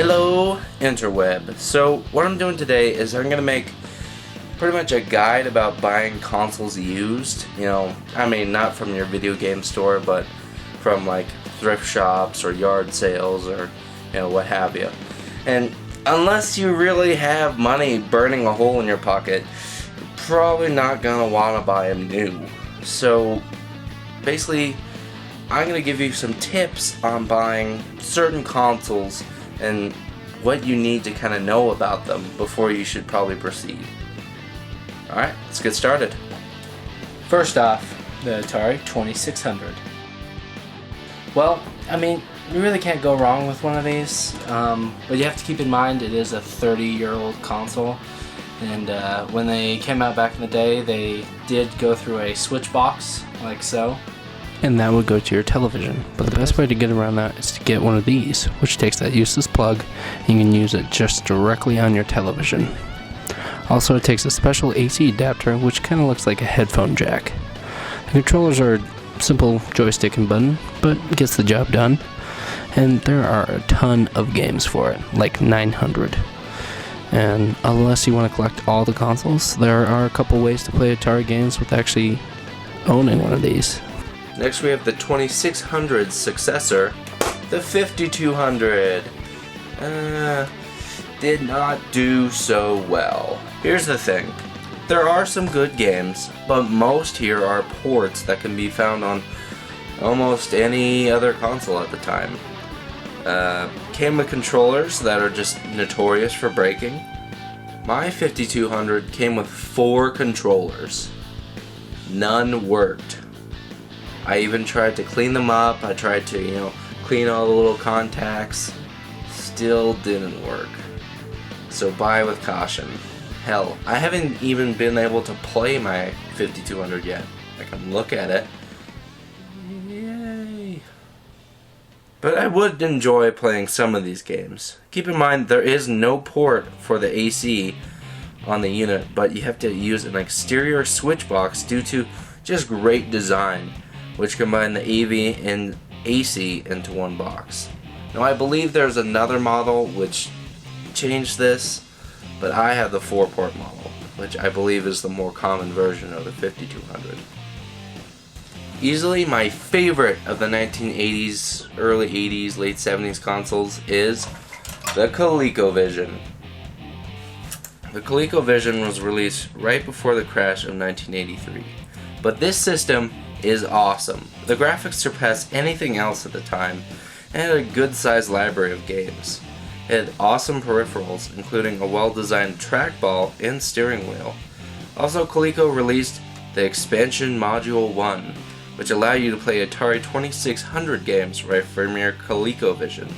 Hello interweb. So what I'm doing today is I'm gonna make pretty much a guide about buying consoles used. I mean, not from your video game store, but from like thrift shops or yard sales or what have you. And unless you really have money burning a hole in your pocket, you're probably not gonna want to buy them new. So basically, I'm gonna give you some tips on buying certain consoles and what you need to kind of know about them before you should probably proceed. Alright, let's get started. First off, the Atari 2600. Well, I mean, you really can't go wrong with one of these, but you have to keep in mind it is a 30-year-old console, and when they came out back in the day, they did go through a switch box, like so. And that would go to your television. But the best way to get around that is to get one of these, which takes that useless plug and you can use it just directly on your television. Also, it takes a special AC adapter, which kind of looks like a headphone jack. The controllers are simple joystick and button, but gets the job done. And there are a ton of games for it, like 900. And unless you want to collect all the consoles, there are a couple ways to play Atari games with actually owning one of these. Next we have the 2600's successor, the 5200. Did not do so well. Here's the thing. There are some good games, but most here are ports that can be found on almost any other console at the time. Came with controllers that are just notorious for breaking. My 5200 came with 4 controllers. None worked. I even tried to clean them up. I tried to, clean all the little contacts. Still didn't work. So buy with caution. Hell, I haven't even been able to play my 5200 yet. I can look at it. Yay. But I would enjoy playing some of these games. Keep in mind there is no port for the AC on the unit, but you have to use an exterior switch box due to just great design, which combine the AV and AC into one box. Now I believe there's another model which changed this, but I have the 4-port model, which I believe is the more common version of the 5200. Easily my favorite of the 1980s, early 80s, late 70s consoles is the ColecoVision. The ColecoVision was released right before the crash of 1983, but this system is awesome. The graphics surpassed anything else at the time and had a good sized library of games. It had awesome peripherals, including a well-designed trackball and steering wheel. Also, Coleco released the Expansion Module 1, which allowed you to play Atari 2600 games right from your ColecoVision.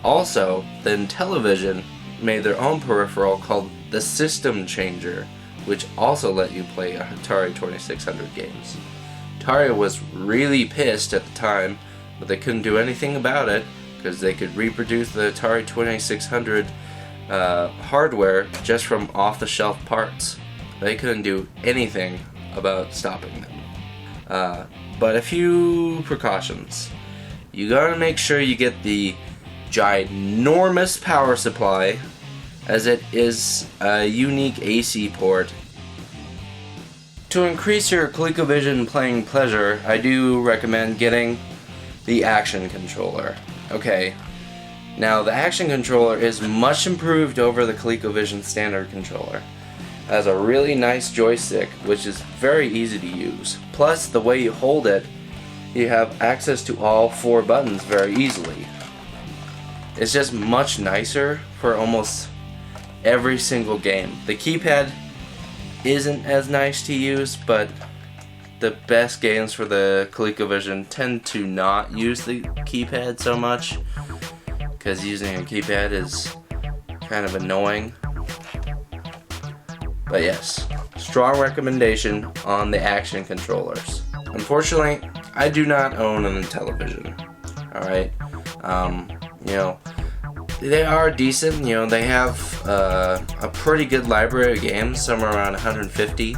Also, the Intellivision made their own peripheral called the System Changer, which also let you play Atari 2600 games. Atari was really pissed at the time, but they couldn't do anything about it because they could reproduce the Atari 2600 hardware just from off-the-shelf parts. They couldn't do anything about stopping them. But a few precautions. You gotta make sure you get the ginormous power supply, as it is a unique AC port. To increase your ColecoVision playing pleasure, I do recommend getting the action controller. Okay, now the action controller is much improved over the ColecoVision standard controller. It has a really nice joystick, which is very easy to use. Plus, the way you hold it, you have access to all 4 buttons very easily. It's just much nicer for almost every single game. The keypad isn't as nice to use, but the best games for the ColecoVision tend to not use the keypad so much, because using a keypad is kind of annoying. But yes, strong recommendation on the action controllers. Unfortunately, I do not own an Intellivision. Alright, they are decent. They have a pretty good library of games, somewhere around 150.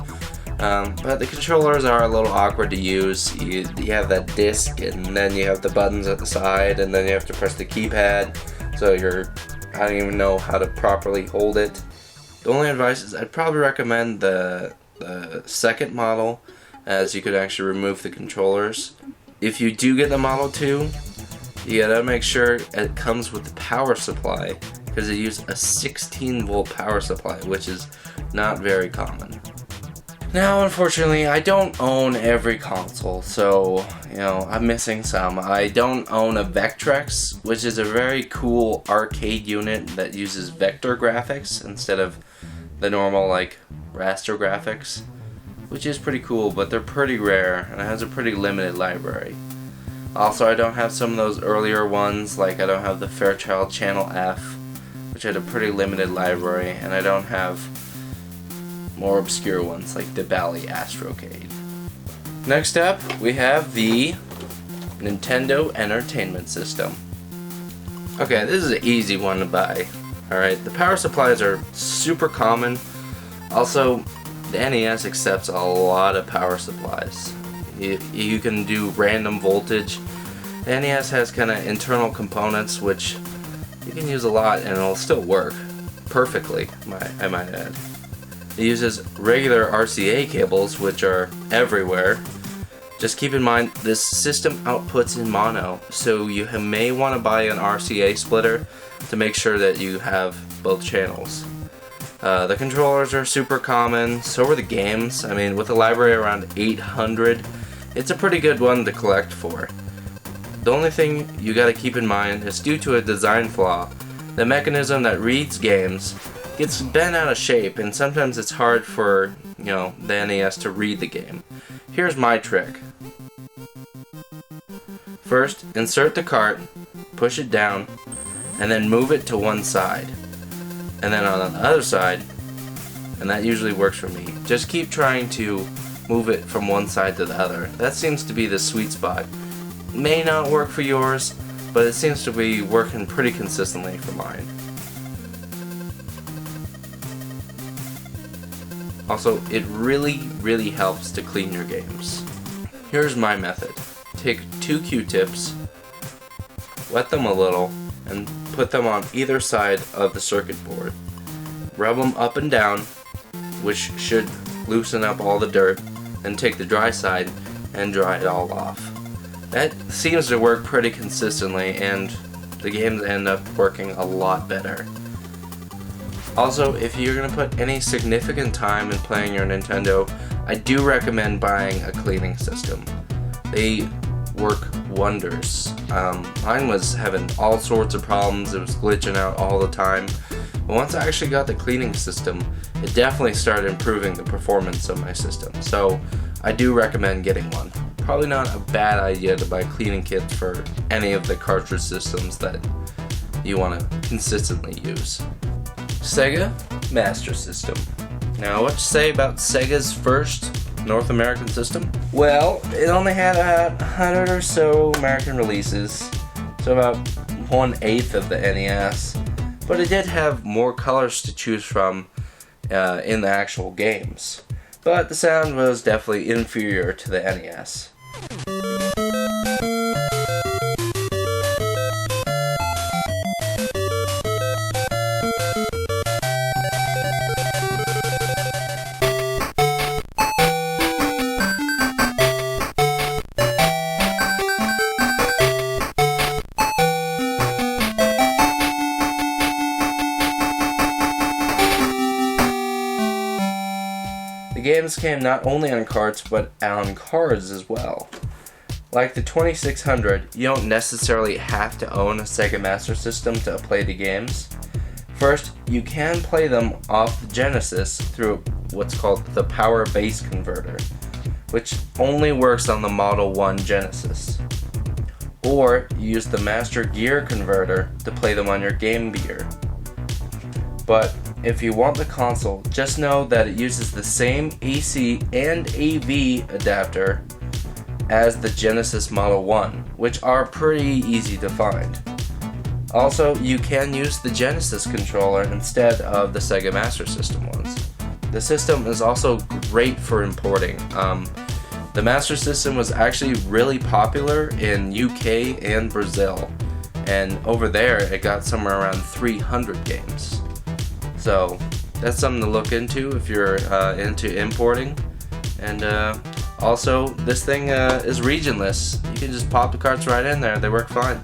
But the controllers are a little awkward to use. You have that disc, and then you have the buttons at the side, and then you have to press the keypad. So you're I don't even know how to properly hold it. The only advice is I'd probably recommend the second model, as you could actually remove the controllers. If you do get the Model 2, you gotta make sure it comes with the power supply, because it uses a 16 volt power supply, which is not very common. Now, unfortunately, I don't own every console, so, I'm missing some. I don't own a Vectrex, which is a very cool arcade unit that uses vector graphics instead of the normal, raster graphics, which is pretty cool, but they're pretty rare, and it has a pretty limited library. Also, I don't have some of those earlier ones, I don't have the Fairchild Channel F, which had a pretty limited library, and I don't have more obscure ones like the Bally Astrocade. Next up, we have the Nintendo Entertainment System. Okay, this is an easy one to buy. Alright, the power supplies are super common. Also, the NES accepts a lot of power supplies. You can do random voltage. The NES has kind of internal components which you can use a lot and it'll still work perfectly, I might add. It uses regular RCA cables, which are everywhere. Just keep in mind, this system outputs in mono, so you may want to buy an RCA splitter to make sure that you have both channels. The controllers are super common, so are the games. I mean, with a library around 800, it's a pretty good one to collect for. The only thing you gotta keep in mind is due to a design flaw, the mechanism that reads games gets bent out of shape, and sometimes it's hard for, the NES to read the game. Here's my trick. First, insert the cart, push it down, and then move it to one side. And then on the other side, and that usually works for me, just keep trying to move it from one side to the other. That seems to be the sweet spot. May not work for yours, but it seems to be working pretty consistently for mine. Also, it really helps to clean your games. Here's my method. Take 2 Q-tips, wet them a little, and put them on either side of the circuit board. Rub them up and down, which should loosen up all the dirt, and take the dry side and dry it all off. That seems to work pretty consistently, and the games end up working a lot better. Also, if you're going to put any significant time in playing your Nintendo, I do recommend buying a cleaning system. They work wonders. Mine was having all sorts of problems, it was glitching out all the time. But once I actually got the cleaning system, it definitely started improving the performance of my system. So I do recommend getting one. Probably not a bad idea to buy cleaning kits for any of the cartridge systems that you want to consistently use. Sega Master System. Now, what to say about Sega's first North American system? Well, it only had about 100 or so American releases, so about 1/8 of the NES, but it did have more colors to choose from in the actual games. But the sound was definitely inferior to the NES. The games came not only on carts, but on cards as well. Like the 2600, you don't necessarily have to own a Sega Master System to play the games. First, you can play them off the Genesis through what's called the Power Base Converter, which only works on the Model 1 Genesis. Or you use the Master Gear Converter to play them on your Game Gear. But if you want the console, just know that it uses the same AC and AV adapter as the Genesis Model 1, which are pretty easy to find. Also, you can use the Genesis controller instead of the Sega Master System ones. The system is also great for importing. The Master System was actually really popular in UK and Brazil, and over there it got somewhere around 300 games. So that's something to look into if you're into importing. And also, this thing is regionless. You can just pop the carts right in there. They work fine.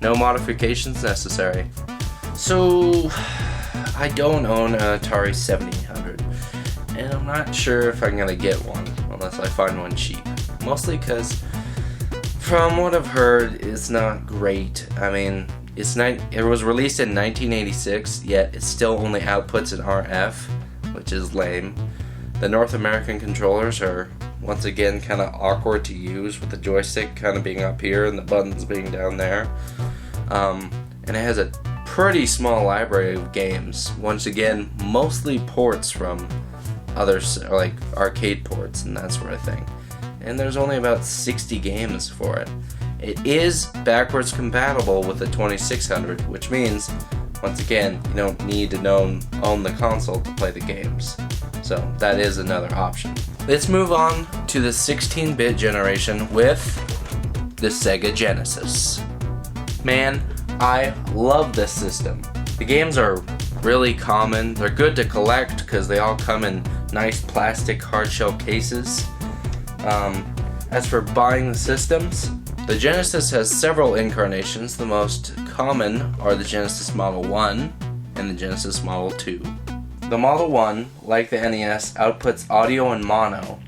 No modifications necessary. So I don't own an Atari 7800, and I'm not sure if I'm gonna get one unless I find one cheap. Mostly because, from what I've heard, it's not great. I mean, it was released in 1986, yet it still only outputs in RF, which is lame. The North American controllers are once again kind of awkward to use, with the joystick kind of being up here and the buttons being down there. And it has a pretty small library of games. Once again, mostly ports from others, like arcade ports and that sort of thing. And there's only about 60 games for it. It is backwards compatible with the 2600, which means, once again, you don't need to own the console to play the games. So that is another option. Let's move on to the 16-bit generation with the Sega Genesis. Man, I love this system. The games are really common. They're good to collect because they all come in nice plastic hardshell cases. As for buying the systems, the Genesis has several incarnations. The most common are the Genesis Model 1 and the Genesis Model 2. The Model 1, like the NES, outputs audio and mono,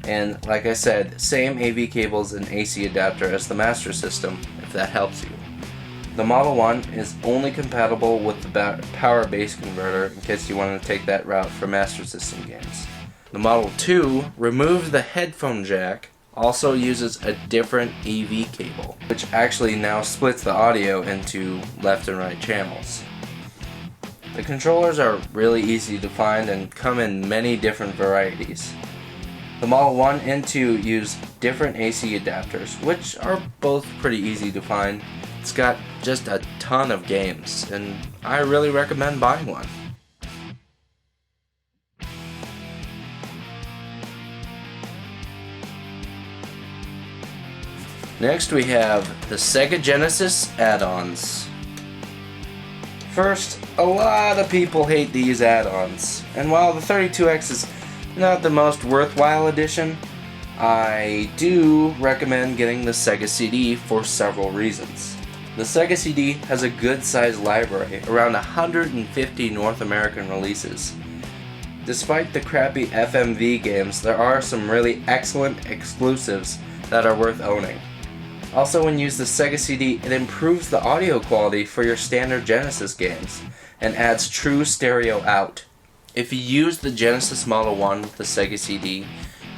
and like I said, same AV cables and AC adapter as the Master System, if that helps you. The Model 1 is only compatible with the power base converter in case you want to take that route for Master System games. The Model 2 removes the headphone jack, also uses a different AV cable, which actually now splits the audio into left and right channels. The controllers are really easy to find and come in many different varieties. The Model 1 and 2 use different AC adapters, which are both pretty easy to find. It's got just a ton of games, and I really recommend buying one. Next we have the Sega Genesis add-ons. First, a lot of people hate these add-ons, and while the 32X is not the most worthwhile addition, I do recommend getting the Sega CD for several reasons. The Sega CD has a good sized library, around 150 North American releases. Despite the crappy FMV games, there are some really excellent exclusives that are worth owning. Also, when you use the Sega CD, it improves the audio quality for your standard Genesis games and adds true stereo out. If you use the Genesis Model 1 with the Sega CD,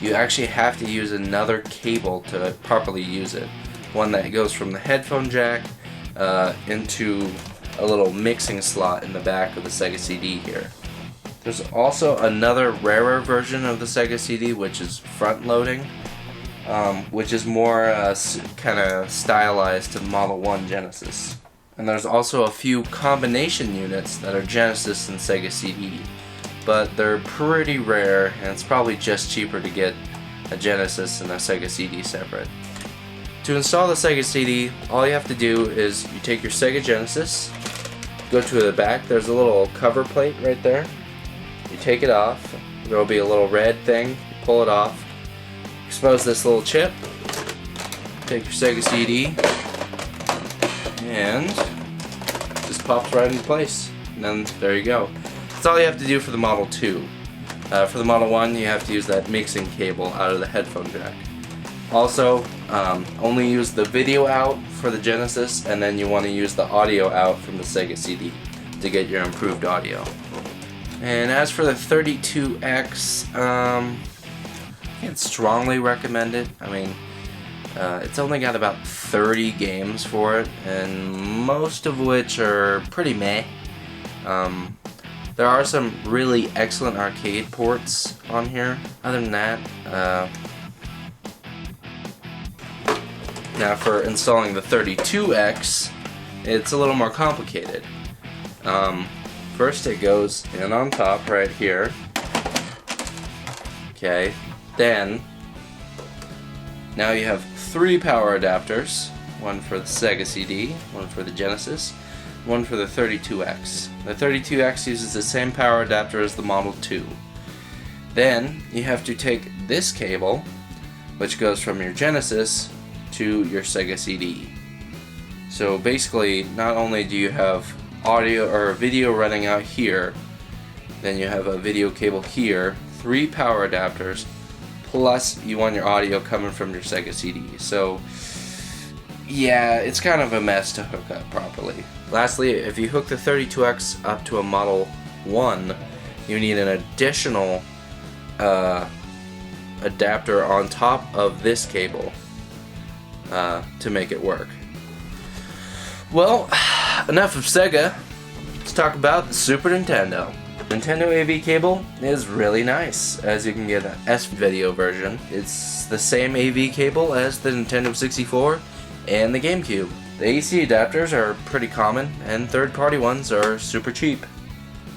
you actually have to use another cable to properly use it. One that goes from the headphone jack into a little mixing slot in the back of the Sega CD here. There's also another rarer version of the Sega CD, which is front loading, which is more kind of stylized to the Model 1 Genesis. And there's also a few combination units that are Genesis and Sega CD, but they're pretty rare, and it's probably just cheaper to get a Genesis and a Sega CD separate. To install the Sega CD, all you have to do is you take your Sega Genesis, go to the back, there's a little cover plate right there. You take it off, there will be a little red thing, you pull it off, expose this little chip, take your Sega CD, and it just pops right into place. And then there you go. That's all you have to do for the Model 2. For the Model 1, you have to use that mixing cable out of the headphone jack. Also, only use the video out for the Genesis, and then you want to use the audio out from the Sega CD to get your improved audio. And as for the 32X, I can't strongly recommend it. I mean, it's only got about 30 games for it, and most of which are pretty meh. There are some really excellent arcade ports on here. Other than that, now for installing the 32X, it's a little more complicated. First it goes in on top right here. Okay, then now you have 3 power adapters, one for the Sega CD, one for the Genesis, one for the 32X. The 32X uses the same power adapter as the Model 2. Then you have to take this cable, which goes from your Genesis to your Sega CD. So basically, not only do you have audio or video running out here, then you have a video cable here, 3 power adapters, plus you want your audio coming from your Sega CD. So yeah, it's kind of a mess to hook up properly. Lastly, if you hook the 32X up to a Model 1, you need an additional adapter on top of this cable to make it work. Well, enough of Sega. Let's talk about the Super Nintendo. Nintendo AV cable is really nice, as you can get an S-video version. It's the same AV cable as the Nintendo 64 and the GameCube. The AC adapters are pretty common, and third-party ones are super cheap.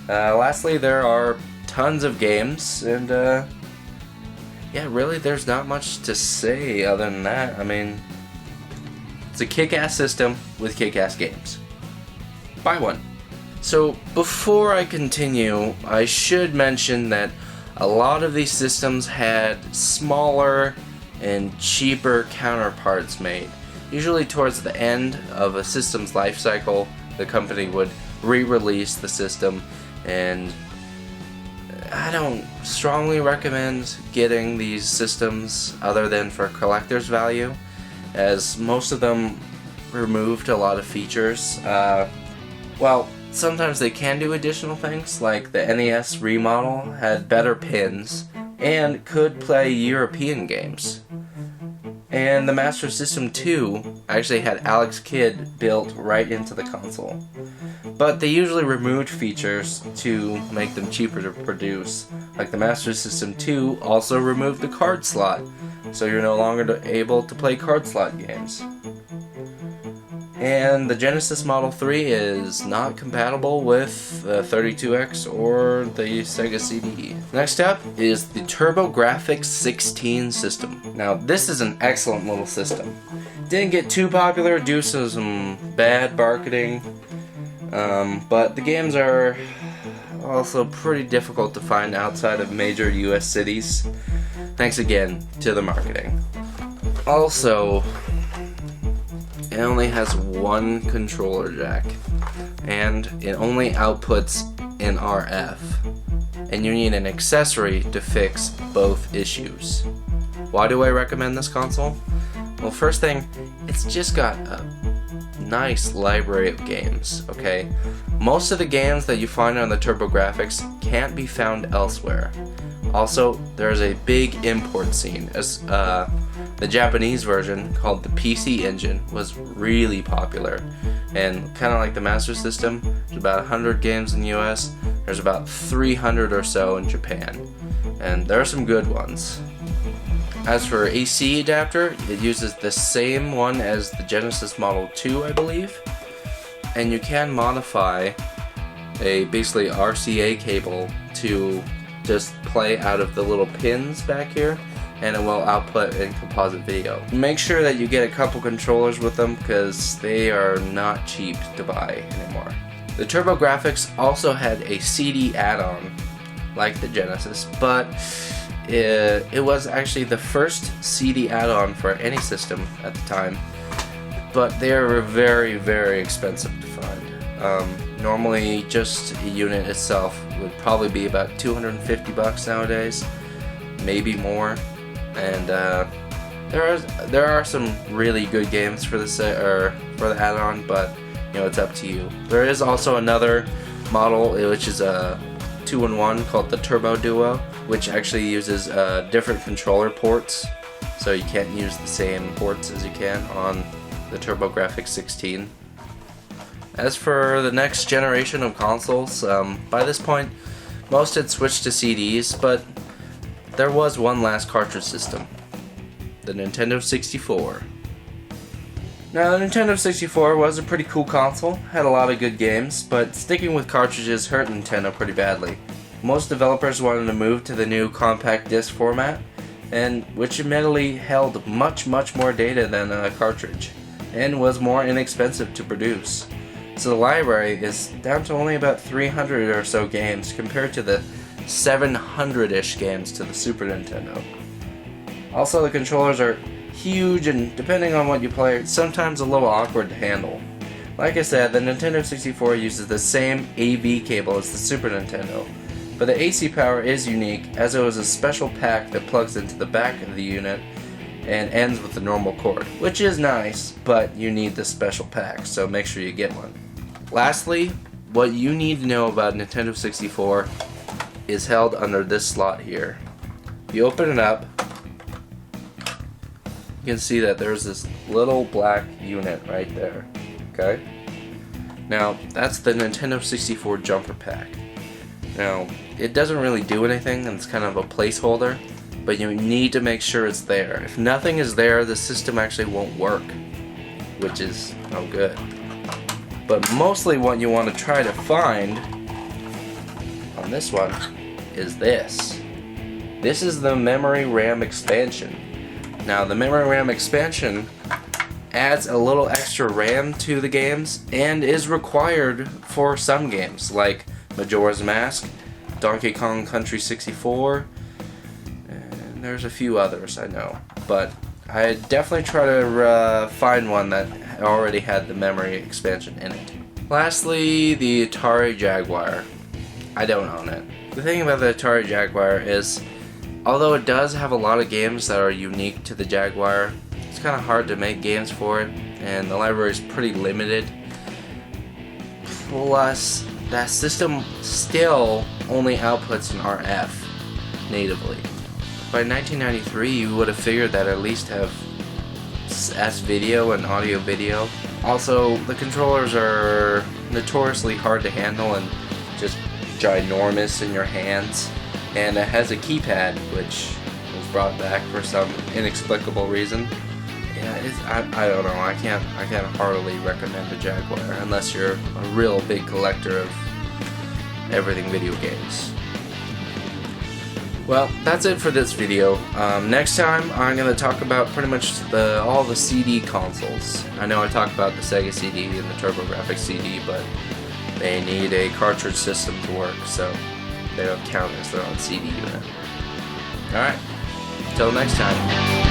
Lastly, there are tons of games, and yeah, really there's not much to say other than that. I mean, it's a kick-ass system with kick-ass games. Buy one. So before I continue, I should mention that a lot of these systems had smaller and cheaper counterparts made. Usually towards the end of a system's life cycle, the company would re-release the system, and I don't strongly recommend getting these systems other than for collector's value, as most of them removed a lot of features. Well, sometimes they can do additional things, like the NES remodel had better pins and could play European games. And the Master System 2 actually had Alex Kidd built right into the console. But they usually removed features to make them cheaper to produce. Like the Master System 2 also removed the card slot, so you're no longer able to play card slot games. And the Genesis Model 3 is not compatible with the 32X or the Sega CD. Next up is the TurboGrafx 16 system. Now this is an excellent little system. Didn't get too popular due to some bad marketing, but the games are also pretty difficult to find outside of major US cities, thanks again to the marketing. Also, it only has one controller jack, and it only outputs in RF, and you need an accessory to fix both issues. Why do I recommend this console? Well, first thing, it's just got a nice library of games, okay? Most of the games that you find on the TurboGrafx can't be found elsewhere. Also, there's a big import scene, as the Japanese version, called the PC Engine, was really popular. And kind of like the Master System, there's about 100 games in the US, there's about 300 or so in Japan. And there are some good ones. As for AC adapter, it uses the same one as the Genesis Model 2, I believe. And you can modify a basically RCA cable to just play out of the little pins back here, and it will output in composite video. Make sure that you get a couple controllers with them, because they are not cheap to buy anymore. The TurboGrafx also had a CD add-on, like the Genesis, but it was actually the first CD add-on for any system at the time, but they were very, very expensive to find. Normally, just a unit itself would probably be about $250 nowadays, maybe more. And there are some really good games for the add-on, but you know, it's up to you. There is also another model which is a 2-in-1 called the Turbo Duo, which actually uses different controller ports, so you can't use the same ports as you can on the TurboGrafx 16. As for the next generation of consoles, by this point, most had switched to CDs, but there was one last cartridge system, the Nintendo 64. Now, the Nintendo 64 was a pretty cool console, had a lot of good games, but sticking with cartridges hurt Nintendo pretty badly. Most developers wanted to move to the new compact disc format, and which admittedly held much more data than a cartridge. and was more inexpensive to produce. So the library is down to only about 300 or so games compared to the 700-ish games to the Super Nintendo. Also, the controllers are huge, and depending on what you play, it's sometimes a little awkward to handle. Like I said, the Nintendo 64 uses the same AV cable as the Super Nintendo, but the AC power is unique, as it was a special pack that plugs into the back of the unit and ends with the normal cord, which is nice, but you need the special pack, so make sure you get one. Lastly, what you need to know about Nintendo 64 is held under this slot here. If you open it up, you can see that there's this little black unit right there. Okay? Now, that's the Nintendo 64 jumper pack. Now, it doesn't really do anything, and it's kind of a placeholder, but you need to make sure it's there. If nothing is there, the system actually won't work, which is no good. But mostly what you want to try to find on this one is this. This is the memory RAM expansion. Now, the memory RAM expansion adds a little extra RAM to the games and is required for some games like Majora's Mask, Donkey Kong Country 64, and there's a few others I know. But I definitely try to find one that already had the memory expansion in it. Lastly, the Atari Jaguar. I don't own it. The thing about the Atari Jaguar is, although it does have a lot of games that are unique to the Jaguar, it's kind of hard to make games for it, and the library is pretty limited. Plus, that system still only outputs an RF natively. By 1993, you would have figured that at least have S-video and audio-video. Also, the controllers are notoriously hard to handle and just ginormous in your hands. And it has a keypad, which was brought back for some inexplicable reason. Yeah, I don't know. I can't heartily recommend the Jaguar unless you're a real big collector of everything video games. Well, that's it for this video. Next time, I'm going to talk about pretty much all the CD consoles. I know I talked about the Sega CD and the TurboGrafx CD, but they need a cartridge system to work, so they don't count as their own CD unit. Alright, until next time.